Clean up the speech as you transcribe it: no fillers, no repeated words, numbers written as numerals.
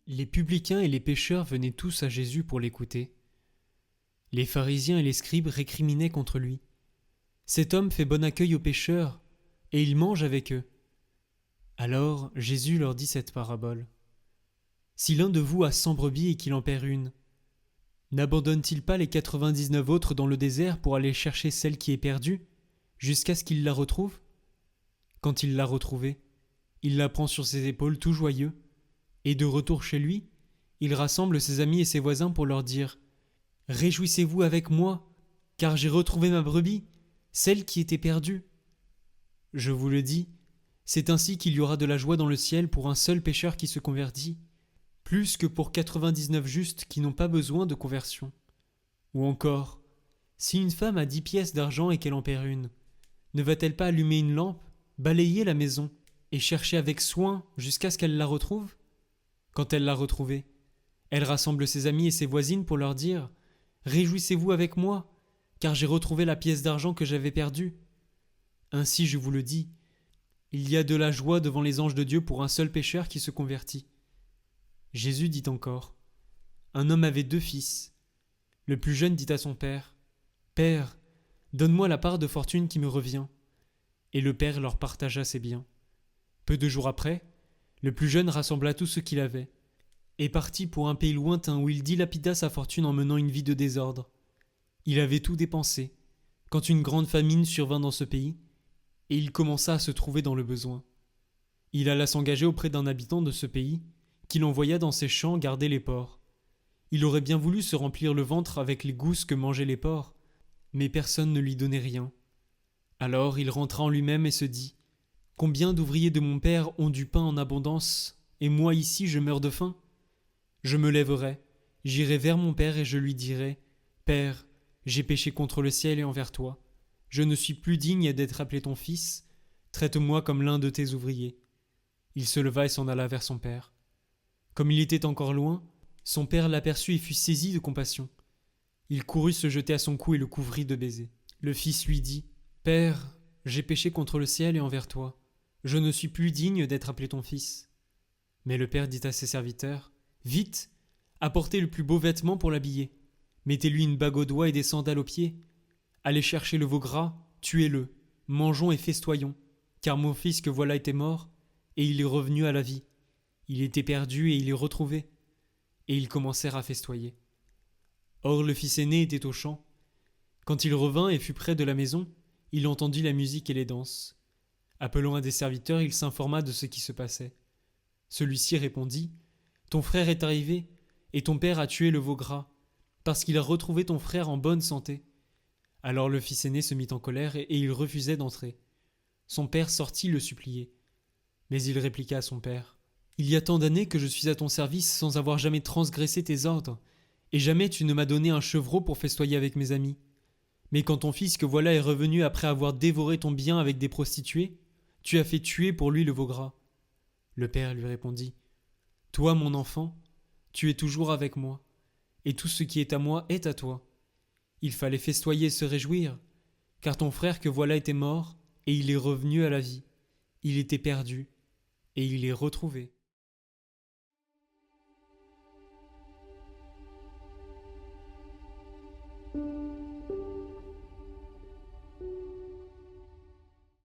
Les publicains et les pécheurs venaient tous à Jésus pour l'écouter. Les pharisiens et les scribes récriminaient contre lui. Cet homme fait bon accueil aux pécheurs, et il mange avec eux. Alors Jésus leur dit cette parabole. Si l'un de vous a 100 brebis et qu'il en perd une, n'abandonne-t-il pas les 99 autres dans le désert pour aller chercher celle qui est perdue, jusqu'à ce qu'il la retrouve? Quand il l'a retrouvée, il la prend sur ses épaules tout joyeux, et de retour chez lui, il rassemble ses amis et ses voisins pour leur dire « Réjouissez-vous avec moi, car j'ai retrouvé ma brebis, celle qui était perdue. » Je vous le dis, c'est ainsi qu'il y aura de la joie dans le ciel pour un seul pécheur qui se convertit, plus que pour 99 justes qui n'ont pas besoin de conversion. Ou encore, si une femme a 10 pièces d'argent et qu'elle en perd une, ne va-t-elle pas allumer une lampe, balayer la maison et chercher avec soin jusqu'à ce qu'elle la retrouve? Quand elle l'a retrouvée, elle rassemble ses amis et ses voisines pour leur dire « Réjouissez-vous avec moi, car j'ai retrouvé la pièce d'argent que j'avais perdue. » Ainsi, je vous le dis, il y a de la joie devant les anges de Dieu pour un seul pécheur qui se convertit. Jésus dit encore, un homme avait 2 fils. Le plus jeune dit à son père, « Père, donne-moi la part de fortune qui me revient. » Et le père leur partagea ses biens. Peu de jours après, le plus jeune rassembla tout ce qu'il avait, et partit pour un pays lointain où il dilapida sa fortune en menant une vie de désordre. Il avait tout dépensé, quand une grande famine survint dans ce pays, et il commença à se trouver dans le besoin. Il alla s'engager auprès d'un habitant de ce pays, qu'il envoya dans ses champs garder les porcs. Il aurait bien voulu se remplir le ventre avec les gousses que mangeaient les porcs, mais personne ne lui donnait rien. Alors il rentra en lui-même et se dit « Combien d'ouvriers de mon père ont du pain en abondance, et moi ici je meurs de faim? Je me lèverai, j'irai vers mon père et je lui dirai « Père, j'ai péché contre le ciel et envers toi. Je ne suis plus digne d'être appelé ton fils. Traite-moi comme l'un de tes ouvriers. » Il se leva et s'en alla vers son père. Comme il était encore loin, son père l'aperçut et fut saisi de compassion. Il courut se jeter à son cou et le couvrit de baisers. Le fils lui dit « Père, j'ai péché contre le ciel et envers toi. Je ne suis plus digne d'être appelé ton fils. » Mais le père dit à ses serviteurs « Vite, apportez le plus beau vêtement pour l'habiller. Mettez-lui une bague au doigt et des sandales aux pieds. Allez chercher le veau gras, tuez-le, mangeons et festoyons, car mon fils que voilà était mort, et il est revenu à la vie. Il était perdu et il est retrouvé. » Et ils commencèrent à festoyer. Or le fils aîné était au champ. Quand il revint et fut près de la maison, il entendit la musique et les danses. Appelant un des serviteurs, il s'informa de ce qui se passait. Celui-ci répondit « Ton frère est arrivé, et ton père a tué le veau gras, parce qu'il a retrouvé ton frère en bonne santé. » Alors le fils aîné se mit en colère et il refusait d'entrer. Son père sortit le supplier. Mais il répliqua à son père « Il y a tant d'années que je suis à ton service sans avoir jamais transgressé tes ordres, et jamais tu ne m'as donné un chevreau pour festoyer avec mes amis. Mais quand ton fils que voilà est revenu après avoir dévoré ton bien avec des prostituées, tu as fait tuer pour lui le veau gras. » Le père lui répondit « Toi, mon enfant, tu es toujours avec moi, et tout ce qui est à moi est à toi. Il fallait festoyer et se réjouir, car ton frère que voilà était mort, et il est revenu à la vie. Il était perdu, et il est retrouvé. »